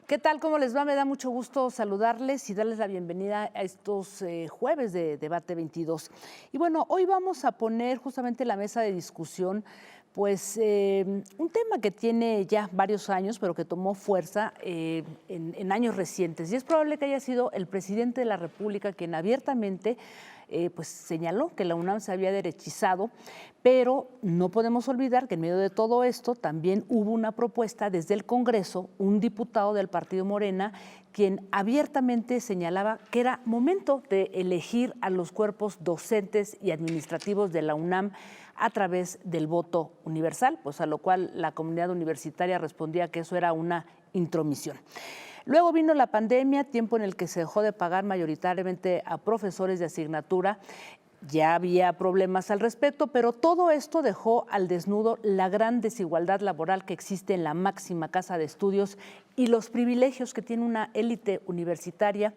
¿Qué tal? ¿Cómo les va? Me da mucho gusto saludarles y darles la bienvenida a estos jueves de Debate 22. Y bueno, hoy vamos a poner justamente en la mesa de discusión pues un tema que tiene ya varios años, pero que tomó fuerza en años recientes. Y es probable que haya sido el presidente de la República quien abiertamente pues señaló que la UNAM se había derechizado, pero no podemos olvidar que en medio de todo esto también hubo una propuesta desde el Congreso, un diputado del partido Morena, quien abiertamente señalaba que era momento de elegir a los cuerpos docentes y administrativos de la UNAM a través del voto universal, pues a lo cual la comunidad universitaria respondía que eso era una intromisión. Luego vino la pandemia, tiempo en el que se dejó de pagar mayoritariamente a profesores de asignatura. Ya había problemas al respecto, pero todo esto dejó al desnudo la gran desigualdad laboral que existe en la máxima casa de estudios y los privilegios que tiene una élite universitaria,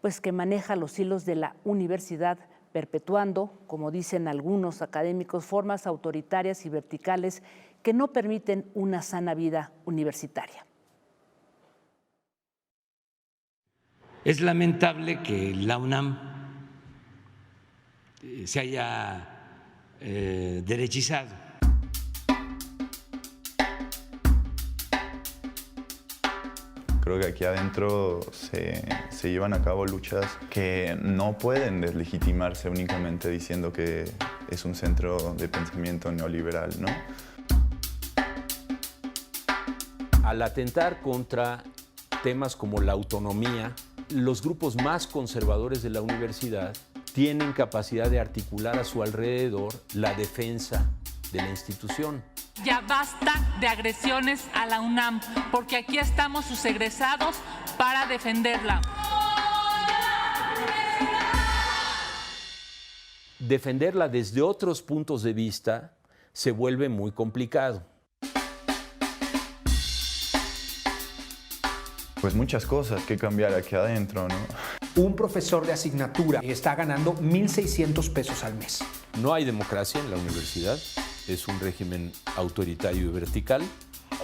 pues que maneja los hilos de la universidad, perpetuando, como dicen algunos académicos, formas autoritarias y verticales que no permiten una sana vida universitaria. Es lamentable que la UNAM se haya derechizado. Creo que aquí adentro se llevan a cabo luchas que no pueden deslegitimarse únicamente diciendo que es un centro de pensamiento neoliberal, ¿no? Al atentar contra temas como la autonomía, los grupos más conservadores de la universidad tienen capacidad de articular a su alrededor la defensa de la institución. Ya basta de agresiones a la UNAM, porque aquí estamos sus egresados para defenderla. Defenderla desde otros puntos de vista se vuelve muy complicado. Pues muchas cosas que cambiar aquí adentro, ¿no? Un profesor de asignatura está ganando 1,600 pesos al mes. No hay democracia en la universidad, es un régimen autoritario y vertical.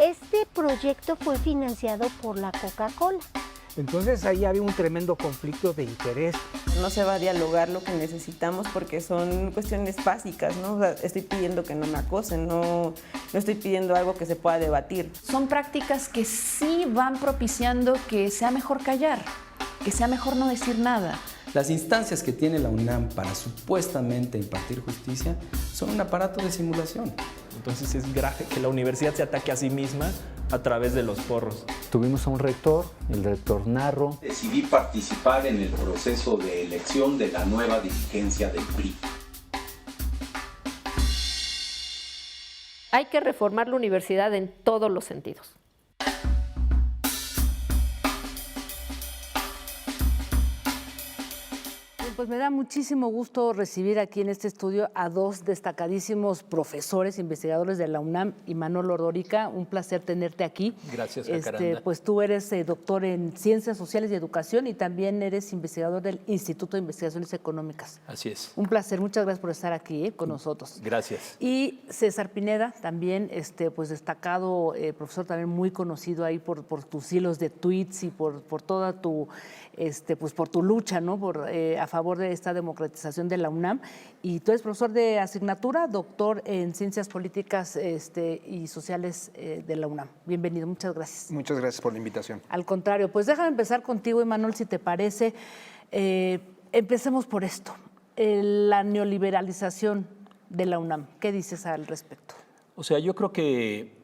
Este proyecto fue financiado por la Coca-Cola. Entonces ahí había un tremendo conflicto de interés. No se va a dialogar lo que necesitamos porque son cuestiones básicas, ¿no? O sea, estoy pidiendo que no me acosen, no estoy pidiendo algo que se pueda debatir. Son prácticas que sí van propiciando que sea mejor callar, que sea mejor no decir nada. Las instancias que tiene la UNAM para supuestamente impartir justicia son un aparato de simulación. Entonces es grave que la universidad se ataque a sí misma a través de los porros. Tuvimos a un rector, el rector Narro. Decidí participar en el proceso de elección de la nueva dirigencia del PRI. Hay que reformar la universidad en todos los sentidos. Pues me da muchísimo gusto recibir aquí en este estudio a dos destacadísimos profesores, investigadores de la UNAM. Imanol Ordórica, un placer tenerte aquí. Gracias, Jacaranda. Pues tú eres doctor en Ciencias Sociales y Educación y también eres investigador del Instituto de Investigaciones Económicas. Así es. Un placer, muchas gracias por estar aquí con nosotros. Gracias. Y César Pineda, también pues destacado profesor, también muy conocido ahí por tus hilos de tweets y por toda tu, pues por tu lucha, ¿no? A favor de esta democratización de la UNAM. Y tú eres profesor de asignatura, doctor en Ciencias Políticas y Sociales de la UNAM. Bienvenido, muchas gracias. Muchas gracias por la invitación. Al contrario, pues déjame empezar contigo, Imanol, si te parece. Empecemos por esto, la neoliberalización de la UNAM. ¿Qué dices al respecto? O sea, yo creo que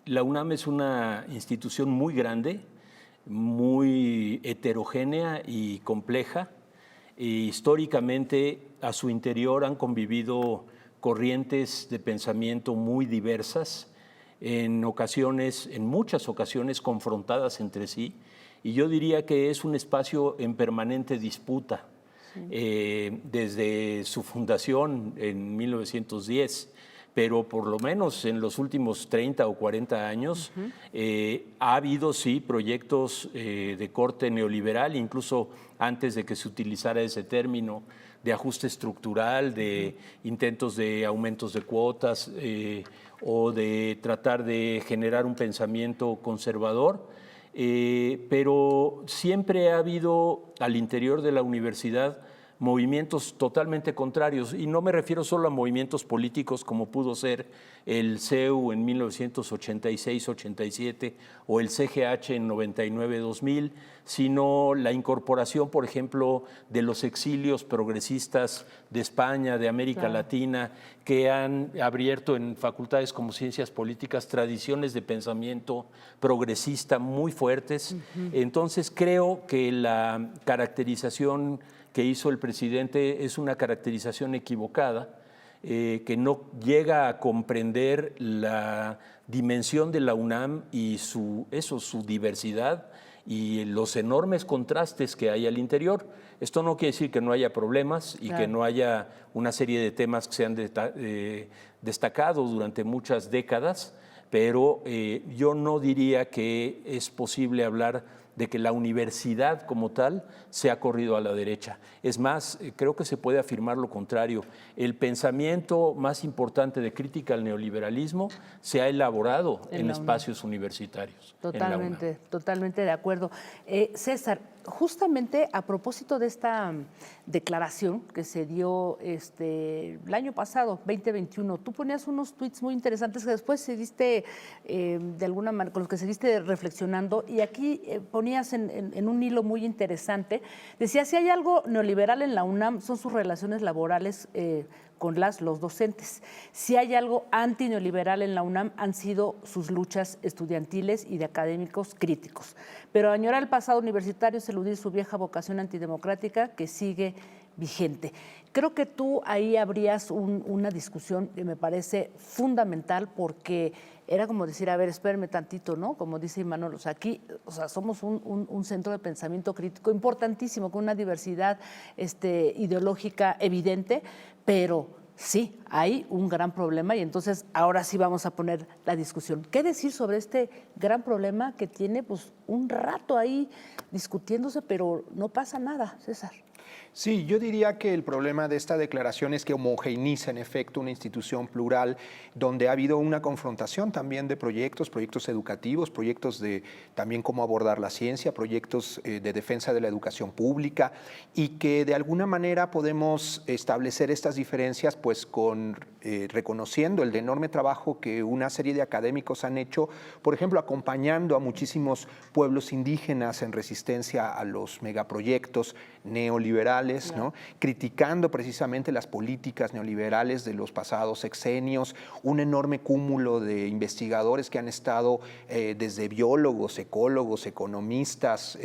la UNAM es una institución muy grande, muy heterogénea y compleja. Históricamente a su interior han convivido corrientes de pensamiento muy diversas, en muchas ocasiones confrontadas entre sí, y yo diría que es un espacio en permanente disputa. Desde su fundación en 1910, pero por lo menos en los últimos 30 o 40 años ha habido, sí, proyectos de corte neoliberal, incluso antes de que se utilizara ese término, de ajuste estructural, de intentos de aumentos de cuotas o de tratar de generar un pensamiento conservador. pero siempre ha habido al interior de la universidad movimientos totalmente contrarios, y no me refiero solo a movimientos políticos como pudo ser el CEU en 1986-87 o el CGH en 99-2000, sino la incorporación, por ejemplo, de los exilios progresistas de España, de América Latina, que han abierto en facultades como Ciencias Políticas tradiciones de pensamiento progresista muy fuertes. Entonces creo que la caracterización que hizo el presidente es una caracterización equivocada, que no llega a comprender la dimensión de la UNAM y su diversidad y los enormes contrastes que hay al interior. Esto no quiere decir que no haya problemas y que no haya una serie de temas que se han destacado durante muchas décadas, pero yo no diría que es posible hablar de que la universidad como tal se ha corrido a la derecha. Es más, creo que se puede afirmar lo contrario. El pensamiento más importante de crítica al neoliberalismo se ha elaborado en espacios universitarios. Totalmente, totalmente de acuerdo. César, justamente a propósito de esta declaración que se dio el año pasado, 2021, tú ponías unos tweets muy interesantes que después seguiste de alguna manera, con los que seguiste reflexionando, y aquí ponías en un hilo muy interesante, decías, si hay algo neoliberal en la UNAM son sus relaciones laborales con los docentes. Si hay algo antineoliberal en la UNAM han sido sus luchas estudiantiles y de académicos críticos. Pero añorar el pasado universitario es eludir su vieja vocación antidemocrática que sigue vigente. Creo que tú ahí habrías una discusión que me parece fundamental, porque era como decir, a ver, espérenme tantito, ¿no? Como dice Imanol, aquí somos un centro de pensamiento crítico importantísimo, con una diversidad ideológica evidente, pero sí, hay un gran problema, y entonces ahora sí vamos a poner la discusión. ¿Qué decir sobre este gran problema que tiene un rato ahí discutiéndose, pero no pasa nada, César? Sí, yo diría que el problema de esta declaración es que homogeneiza en efecto una institución plural donde ha habido una confrontación también de proyectos educativos, proyectos de también cómo abordar la ciencia, proyectos de defensa de la educación pública, y que de alguna manera podemos establecer estas diferencias reconociendo el enorme trabajo que una serie de académicos han hecho, por ejemplo, acompañando a muchísimos pueblos indígenas en resistencia a los megaproyectos neoliberales, ¿no? Criticando precisamente las políticas neoliberales de los pasados sexenios, un enorme cúmulo de investigadores que han estado desde biólogos, ecólogos, economistas,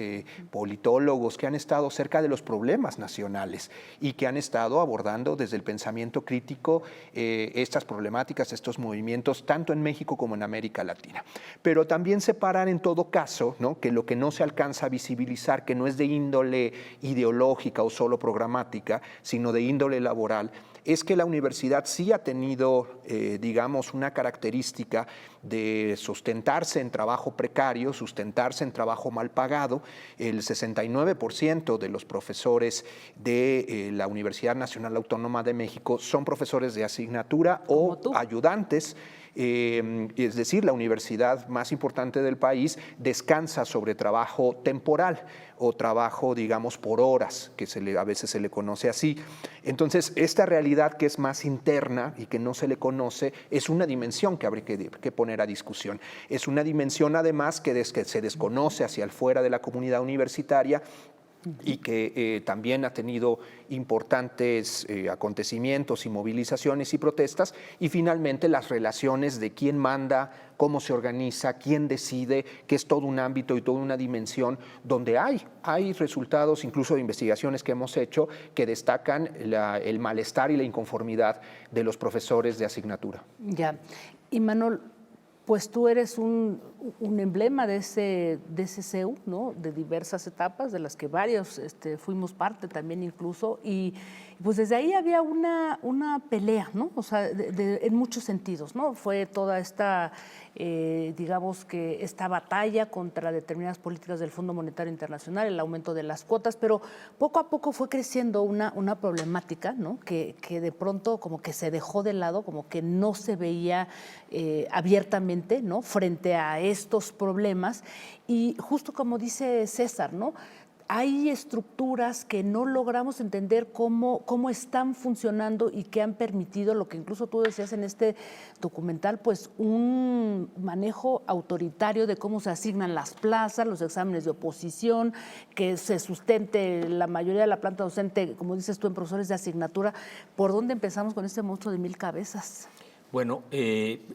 politólogos, que han estado cerca de los problemas nacionales y que han estado abordando desde el pensamiento crítico estas problemáticas, estos movimientos, tanto en México como en América Latina. Pero también separar en todo caso, ¿no?, que lo que no se alcanza a visibilizar, que no es de índole ideológica o solo programática, sino de índole laboral, es que la universidad sí ha tenido, digamos, una característica de sustentarse en trabajo precario, sustentarse en trabajo mal pagado. El 69% de los profesores de la Universidad Nacional Autónoma de México son profesores de asignatura o ayudantes. Es decir, la universidad más importante del país descansa sobre trabajo temporal o trabajo, digamos, por horas, que a veces se le conoce así. Entonces, esta realidad que es más interna y que no se le conoce es una dimensión que habría que poner a discusión. Es una dimensión, además, que se desconoce hacia el fuera de la comunidad universitaria y que también ha tenido importantes acontecimientos y movilizaciones y protestas, y finalmente las relaciones de quién manda, cómo se organiza, quién decide, que es todo un ámbito y toda una dimensión donde hay resultados incluso de investigaciones que hemos hecho que destacan el malestar y la inconformidad de los profesores de asignatura. Ya. Imanol, pues tú eres un emblema de ese CEU, ¿no?, de diversas etapas, de las que varios fuimos parte también incluso, y pues desde ahí había una pelea, ¿no?, o sea, en muchos sentidos, ¿no? Fue toda esta, digamos que esta batalla contra determinadas políticas del Fondo Monetario Internacional, el aumento de las cuotas, pero poco a poco fue creciendo una problemática, ¿no?, que de pronto como que se dejó de lado, como que no se veía abiertamente justamente, ¿no?, frente a estos problemas. Y justo como dice César, ¿no?, hay estructuras que no logramos entender cómo están funcionando y que han permitido lo que incluso tú decías en este documental, pues un manejo autoritario de cómo se asignan las plazas, los exámenes de oposición, que se sustente la mayoría de la planta docente, como dices tú, en profesores de asignatura. ¿Por dónde empezamos con este monstruo de 1000 cabezas? Bueno,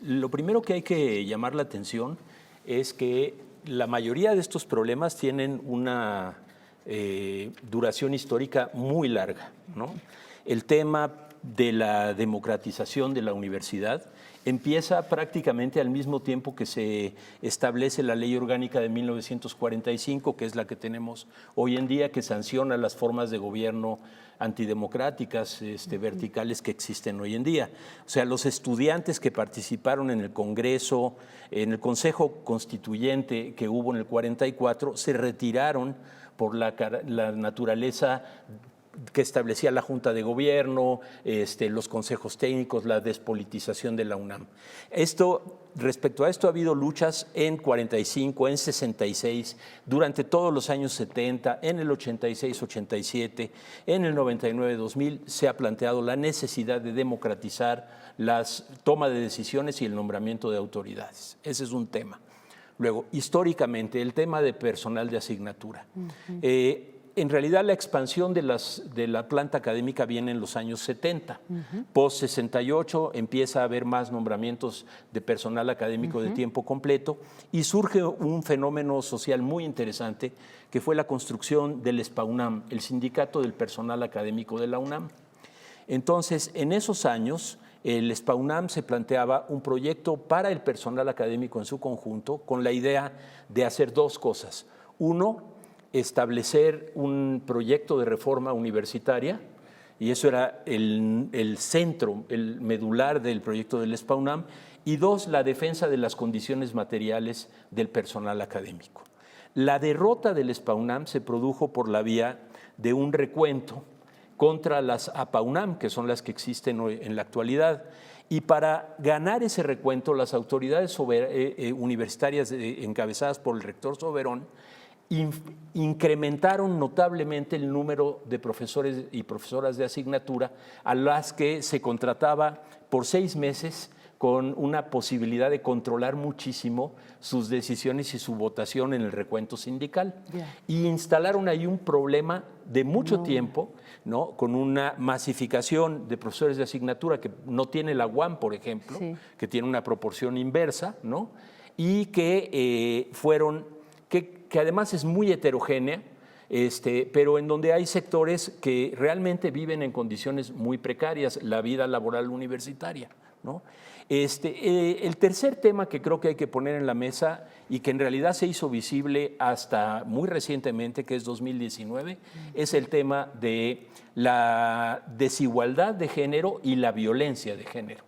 lo primero que hay que llamar la atención es que la mayoría de estos problemas tienen una duración histórica muy larga, ¿no? El tema de la democratización de la universidad empieza prácticamente al mismo tiempo que se establece la Ley Orgánica de 1945, que es la que tenemos hoy en día, que sanciona las formas de gobierno antidemocráticas, verticales que existen hoy en día. O sea, los estudiantes que participaron en el Congreso, en el Consejo Constituyente que hubo en el 44, se retiraron por la naturaleza que establecía la Junta de Gobierno, los consejos técnicos, la despolitización de la UNAM. Respecto a esto ha habido luchas en 45, en 66, durante todos los años 70, en el 86, 87, en el 99, 2000, se ha planteado la necesidad de democratizar las tomas de decisiones y el nombramiento de autoridades. Ese es un tema. Luego, históricamente, el tema de personal de asignatura. En realidad, la expansión de la planta académica viene en los años 70. Post-68 empieza a haber más nombramientos de personal académico de tiempo completo y surge un fenómeno social muy interesante que fue la construcción del SPAUNAM, el Sindicato del Personal Académico de la UNAM. Entonces, en esos años, el SPAUNAM se planteaba un proyecto para el personal académico en su conjunto con la idea de hacer dos cosas. Uno, establecer un proyecto de reforma universitaria, y eso era el centro, el medular del proyecto del SPAUNAM, y dos, la defensa de las condiciones materiales del personal académico. La derrota del SPAUNAM se produjo por la vía de un recuento contra las APAUNAM, que son las que existen hoy en la actualidad. Y para ganar ese recuento, las autoridades universitarias encabezadas por el rector Soberón incrementaron notablemente el número de profesores y profesoras de asignatura a las que se contrataba por 6 meses con una posibilidad de controlar muchísimo sus decisiones y su votación en el recuento sindical. Y instalaron ahí un problema de mucho tiempo, ¿no?, con una masificación de profesores de asignatura que no tiene la UAM, por ejemplo, que tiene una proporción inversa, ¿no?, y que que además es muy heterogénea, pero en donde hay sectores que realmente viven en condiciones muy precarias, la vida laboral universitaria, ¿no? El tercer tema que creo que hay que poner en la mesa y que en realidad se hizo visible hasta muy recientemente, que es 2019, es el tema de la desigualdad de género y la violencia de género,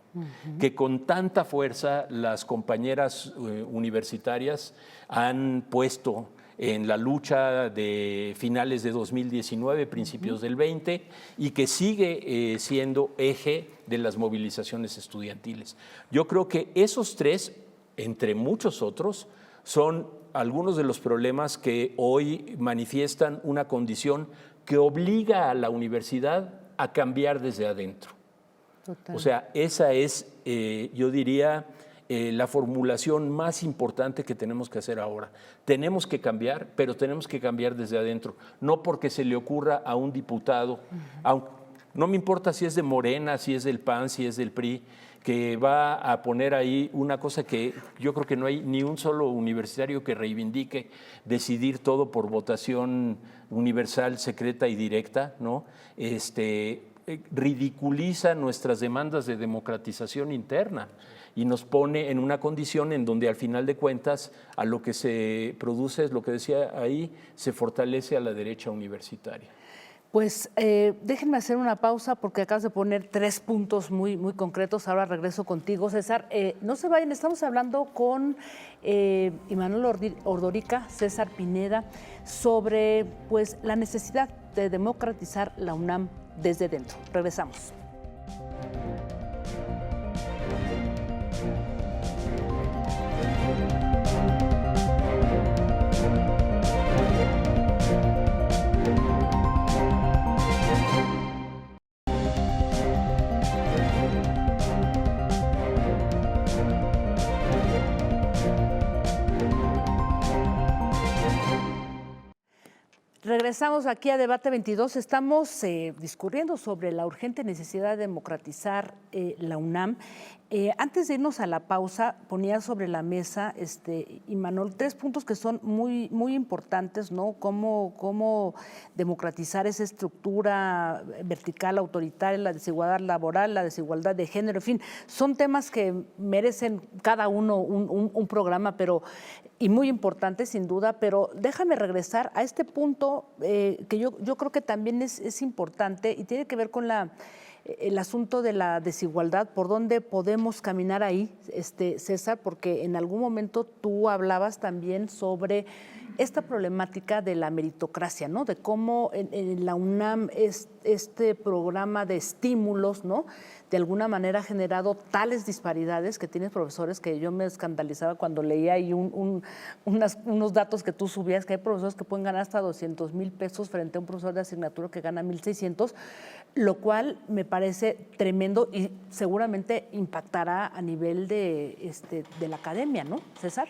que con tanta fuerza las compañeras universitarias han puesto en la lucha de finales de 2019, principios del 20, y que sigue siendo eje de las movilizaciones estudiantiles. Yo creo que esos tres, entre muchos otros, son algunos de los problemas que hoy manifiestan una condición que obliga a la universidad a cambiar desde adentro. Total. O sea, esa es, yo diría, la formulación más importante que tenemos que hacer ahora. Tenemos que cambiar, pero tenemos que cambiar desde adentro, no porque se le ocurra a un diputado, no me importa si es de Morena, si es del PAN, si es del PRI, que va a poner ahí una cosa que yo creo que no hay ni un solo universitario que reivindique decidir todo por votación universal, secreta y directa, ¿no? Ridiculiza nuestras demandas de democratización interna y nos pone en una condición en donde al final de cuentas a lo que se produce es lo que decía ahí, se fortalece a la derecha universitaria. Pues déjenme hacer una pausa porque acabas de poner 3 puntos muy, muy concretos. Ahora regreso contigo, César. No se vayan, estamos hablando con Imanol Ordorica, César Pineda, sobre pues, la necesidad de democratizar la UNAM desde dentro. Regresamos. Regresamos aquí a Debate 22. Estamos discurriendo sobre la urgente necesidad de democratizar la UNAM. Antes de irnos a la pausa, ponía sobre la mesa, Imanol, 3 puntos que son muy, muy importantes, ¿no? Cómo democratizar esa estructura vertical, autoritaria, la desigualdad laboral, la desigualdad de género, en fin, son temas que merecen cada uno un programa, y muy importante sin duda, pero déjame regresar a este punto que yo creo que también es importante y tiene que ver con el asunto de la desigualdad, por dónde podemos caminar ahí, César, porque en algún momento tú hablabas también sobre esta problemática de la meritocracia, ¿no? De cómo en la UNAM este programa de estímulos, ¿no? De alguna manera ha generado tales disparidades que tienes profesores que yo me escandalizaba cuando leía ahí unos datos que tú subías, que hay profesores que pueden ganar hasta 200,000 pesos frente a un profesor de asignatura que gana 1,600, lo cual me parece tremendo y seguramente impactará a nivel de la academia, ¿no, César?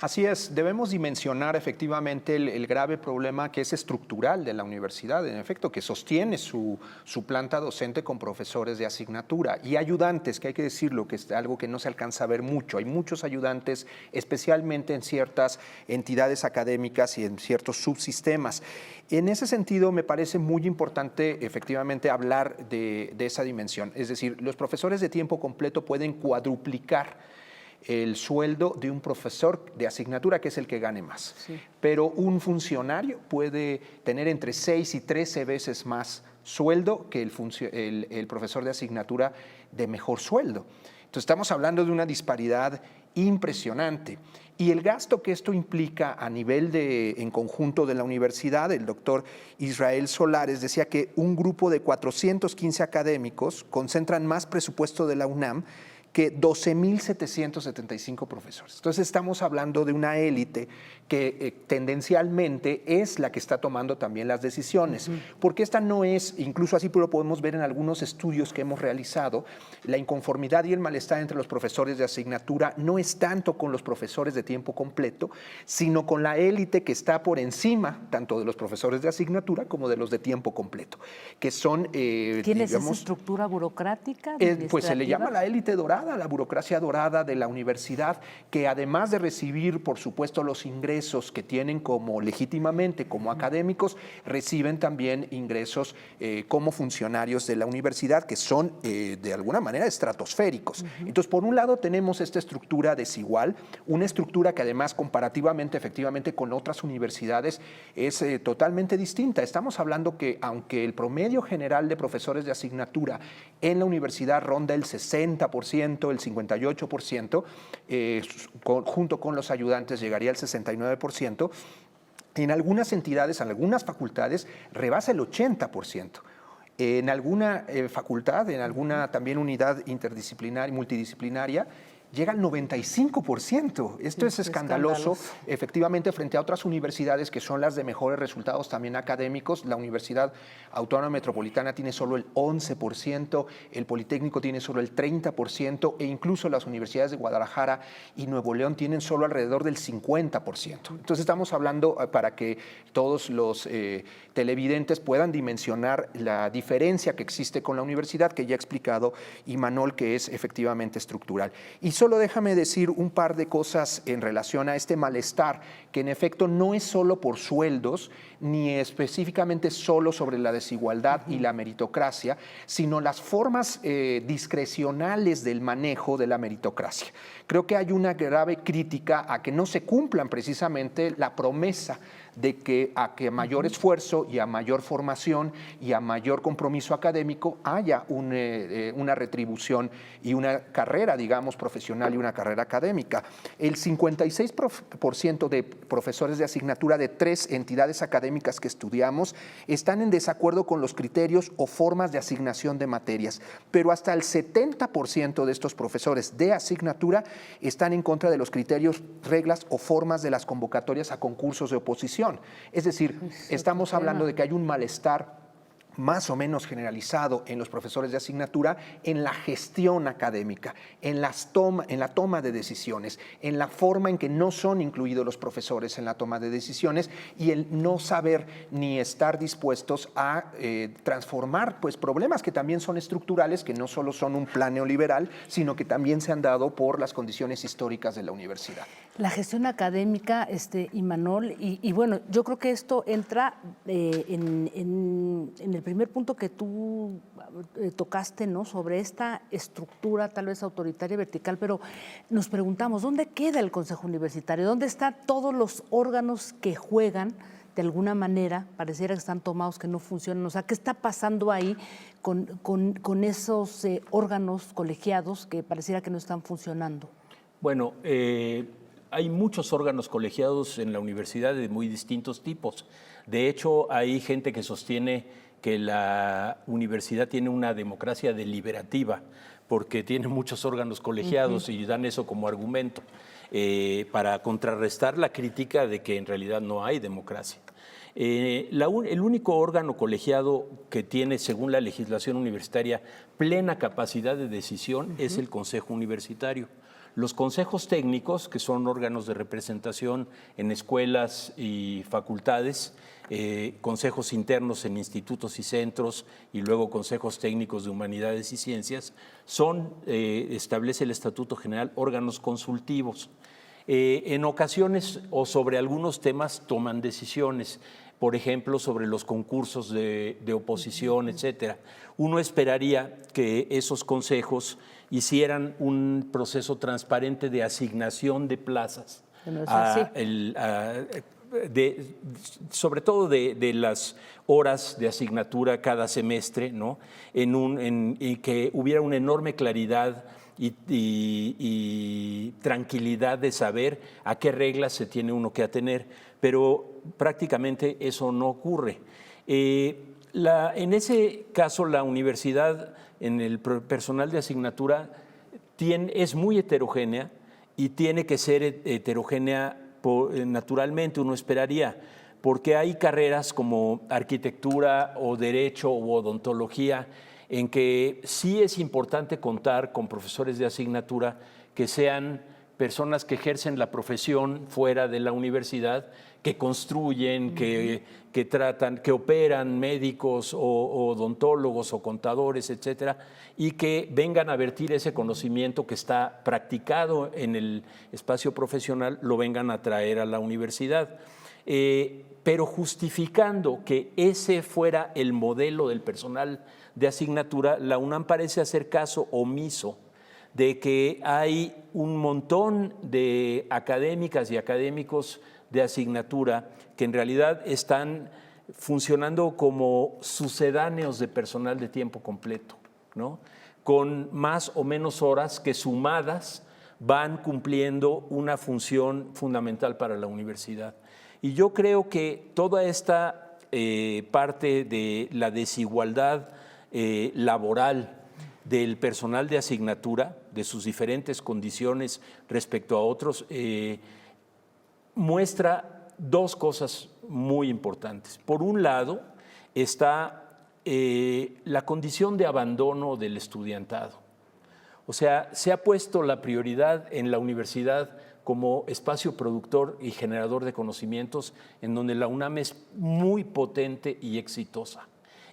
Así es, debemos dimensionar efectivamente el grave problema que es estructural de la universidad, en efecto, que sostiene su planta docente con profesores de asignatura y ayudantes, que hay que decirlo, que es algo que no se alcanza a ver mucho. Hay muchos ayudantes, especialmente en ciertas entidades académicas y en ciertos subsistemas. En ese sentido, me parece muy importante efectivamente hablar de esa dimensión. Es decir, los profesores de tiempo completo pueden cuadruplicar el sueldo de un profesor de asignatura, que es el que gane más. Sí. Pero un funcionario puede tener entre 6 y 13 veces más sueldo que el profesor de asignatura de mejor sueldo. Entonces estamos hablando de una disparidad impresionante. Y el gasto que esto implica a nivel en conjunto de la universidad, el doctor Israel Solares decía que un grupo de 415 académicos concentran más presupuesto de la UNAM que 12,775 profesores. Entonces estamos hablando de una élite que tendencialmente es la que está tomando también las decisiones, porque esta no es, incluso así lo podemos ver en algunos estudios que hemos realizado, la inconformidad y el malestar entre los profesores de asignatura no es tanto con los profesores de tiempo completo, sino con la élite que está por encima tanto de los profesores de asignatura como de los de tiempo completo, que son, ¿Tienes esa estructura burocrática? Pues se le llama la élite dorada, la burocracia dorada de la universidad, que además de recibir, por supuesto, los ingresos que tienen legítimamente como académicos, reciben también ingresos como funcionarios de la universidad, que son de alguna manera estratosféricos. Entonces, por un lado tenemos esta estructura desigual, una estructura que además comparativamente, efectivamente, con otras universidades es totalmente distinta. Estamos hablando que aunque el promedio general de profesores de asignatura en la universidad ronda el 60%, el 58%, junto con los ayudantes llegaría al 69%, en algunas entidades, en algunas facultades, rebasa el 80%. En alguna facultad, en alguna también unidad interdisciplinaria, multidisciplinaria, llega al 95%. Esto es escandaloso, efectivamente, frente a otras universidades que son las de mejores resultados también académicos. La Universidad Autónoma Metropolitana tiene solo el 11%, el Politécnico tiene solo el 30% e incluso las universidades de Guadalajara y Nuevo León tienen solo alrededor del 50%. Entonces estamos hablando, para que todos los televidentes puedan dimensionar la diferencia que existe con la universidad, que ya ha explicado Imanol, que es efectivamente estructural. Y solo déjame decir un par de cosas en relación a este malestar, que en efecto no es solo por sueldos, ni específicamente solo sobre la desigualdad y la meritocracia, sino las formas discrecionales del manejo de la meritocracia. Creo que hay una grave crítica a que no se cumplan precisamente la promesa de que a mayor esfuerzo y a mayor formación y a mayor compromiso académico haya una retribución y una carrera, digamos, profesional y una carrera académica. El 56% de profesores de asignatura de 3 entidades académicas que estudiamos están en desacuerdo con los criterios o formas de asignación de materias, pero hasta el 70% de estos profesores de asignatura están en contra de los criterios, reglas o formas de las convocatorias a concursos de oposición. Es decir, estamos hablando de que hay un malestar más o menos generalizado en los profesores de asignatura en la gestión académica, en la toma de decisiones, en la forma en que no son incluidos los profesores en la toma de decisiones y el no saber ni estar dispuestos a transformar pues, problemas que también son estructurales, que no solo son un plan neoliberal, sino que también se han dado por las condiciones históricas de la universidad. La gestión académica, Imanol, y bueno, yo creo que esto entra en el primer punto que tú tocaste, ¿no? Sobre esta estructura tal vez autoritaria vertical, pero nos preguntamos, ¿dónde queda el Consejo Universitario? ¿Dónde están todos los órganos que juegan de alguna manera? Pareciera que están tomados, que no funcionan. O sea, ¿qué está pasando ahí con esos órganos colegiados que pareciera que no están funcionando? Bueno, hay muchos órganos colegiados en la universidad de muy distintos tipos. De hecho, hay gente que sostiene que la universidad tiene una democracia deliberativa porque tiene muchos órganos colegiados y dan eso como argumento para contrarrestar la crítica de que en realidad no hay democracia. El único órgano colegiado que tiene, según la legislación universitaria, plena capacidad de decisión es el Consejo Universitario. Los consejos técnicos, que son órganos de representación en escuelas y facultades, consejos internos en institutos y centros y luego consejos técnicos de humanidades y ciencias, establece el Estatuto General, órganos consultivos. En ocasiones o sobre algunos temas toman decisiones, por ejemplo, sobre los concursos de oposición, etcétera. Uno esperaría que esos consejos hicieran un proceso transparente de asignación de plazas, sobre todo de las horas de asignatura cada semestre, ¿no? En que hubiera una enorme claridad y tranquilidad de saber a qué reglas se tiene uno que atener, pero prácticamente eso no ocurre. En ese caso, la universidad, en el personal de asignatura, es muy heterogénea y tiene que ser heterogénea naturalmente, uno esperaría, porque hay carreras como arquitectura o derecho o odontología en que sí es importante contar con profesores de asignatura que sean personas que ejercen la profesión fuera de la universidad, que construyen, que tratan, que operan, médicos o odontólogos o contadores, etcétera, y que vengan a vertir ese conocimiento que está practicado en el espacio profesional, lo vengan a traer a la universidad. Pero justificando que ese fuera el modelo del personal de asignatura, la UNAM parece hacer caso omiso de que hay un montón de académicas y académicos de asignatura que en realidad están funcionando como sucedáneos de personal de tiempo completo, ¿no? Con más o menos horas que sumadas van cumpliendo una función fundamental para la universidad. Y yo creo que toda esta parte de la desigualdad laboral del personal de asignatura, de sus diferentes condiciones respecto a otros, muestra dos cosas muy importantes. Por un lado está la condición de abandono del estudiantado. O sea, se ha puesto la prioridad en la universidad como espacio productor y generador de conocimientos, en donde la UNAM es muy potente y exitosa.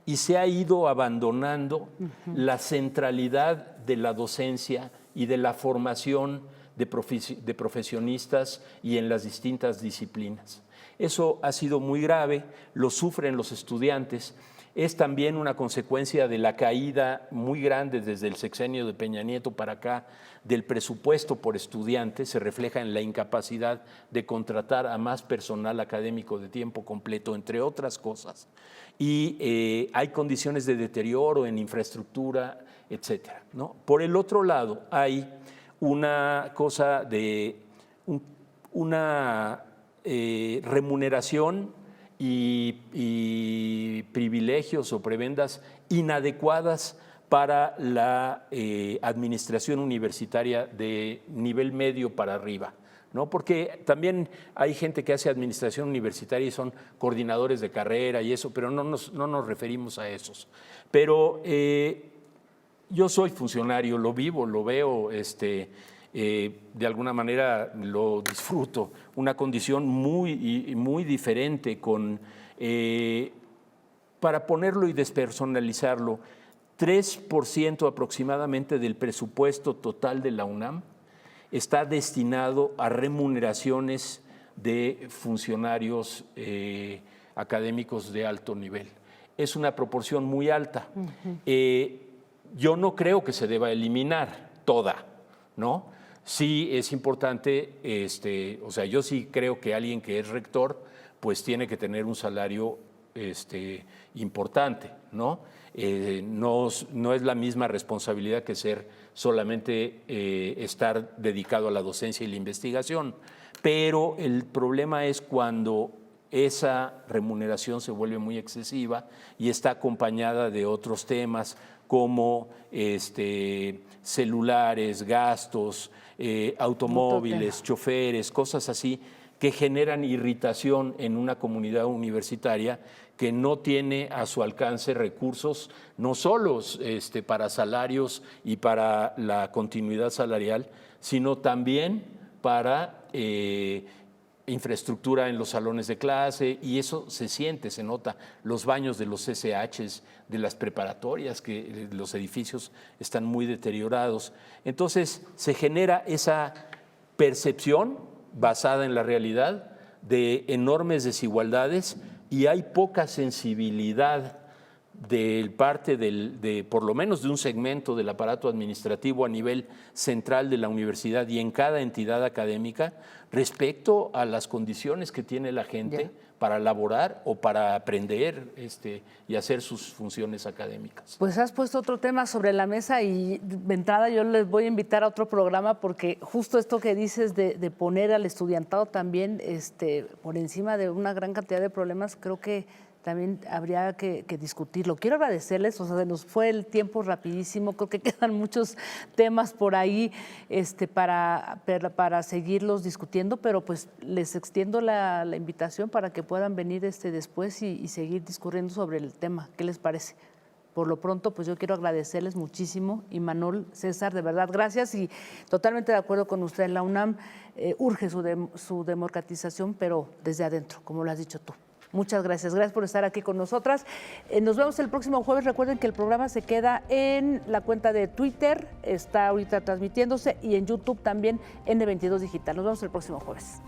Y se ha ido abandonando la centralidad de la docencia y de la formación de profesionistas y en las distintas disciplinas. Eso ha sido muy grave, lo sufren los estudiantes. Es también una consecuencia de la caída muy grande desde el sexenio de Peña Nieto para acá del presupuesto por estudiante, se refleja en la incapacidad de contratar a más personal académico de tiempo completo, entre otras cosas. Y hay condiciones de deterioro en infraestructura, etcétera, ¿no? Por el otro lado, hay una cosa de una remuneración y privilegios o prebendas inadecuadas para la administración universitaria de nivel medio para arriba, ¿no? Porque también hay gente que hace administración universitaria y son coordinadores de carrera y eso, pero no nos referimos a esos. Pero yo soy funcionario, lo vivo, lo veo, de alguna manera lo disfruto, una condición muy diferente para ponerlo y despersonalizarlo, 3% aproximadamente del presupuesto total de la UNAM está destinado a remuneraciones de funcionarios académicos de alto nivel. Es una proporción muy alta. Yo no creo que se deba eliminar toda, ¿no? Sí es importante, o sea, yo sí creo que alguien que es rector, pues tiene que tener un salario importante, ¿no? No es la misma responsabilidad que ser solamente estar dedicado a la docencia y la investigación, pero el problema es cuando esa remuneración se vuelve muy excesiva y está acompañada de otros temas como celulares, gastos, automóviles, choferes, cosas así que generan irritación en una comunidad universitaria que no tiene a su alcance recursos, no solo para salarios y para la continuidad salarial, sino también para infraestructura en los salones de clase, y eso se siente, se nota, los baños de los SHs, de las preparatorias, que los edificios están muy deteriorados. Entonces se genera esa percepción basada en la realidad de enormes desigualdades y hay poca sensibilidad de parte por lo menos de un segmento del aparato administrativo a nivel central de la universidad y en cada entidad académica respecto a las condiciones que tiene la gente para laborar o para aprender y hacer sus funciones académicas. Pues has puesto otro tema sobre la mesa y de entrada yo les voy a invitar a otro programa porque justo esto que dices de poner al estudiantado también por encima de una gran cantidad de problemas, creo que también habría que discutirlo. Quiero agradecerles, o sea, se nos fue el tiempo rapidísimo, creo que quedan muchos temas por ahí para seguirlos discutiendo, pero pues les extiendo la invitación para que puedan venir después y seguir discurriendo sobre el tema. ¿Qué les parece? Por lo pronto, pues yo quiero agradecerles muchísimo. Imanol, César, de verdad, gracias y totalmente de acuerdo con usted. La UNAM urge su democratización, pero desde adentro, como lo has dicho tú. Muchas gracias. Gracias por estar aquí con nosotras. Nos vemos el próximo jueves. Recuerden que el programa se queda en la cuenta de Twitter, está ahorita transmitiéndose, y en YouTube también, N22 Digital. Nos vemos el próximo jueves.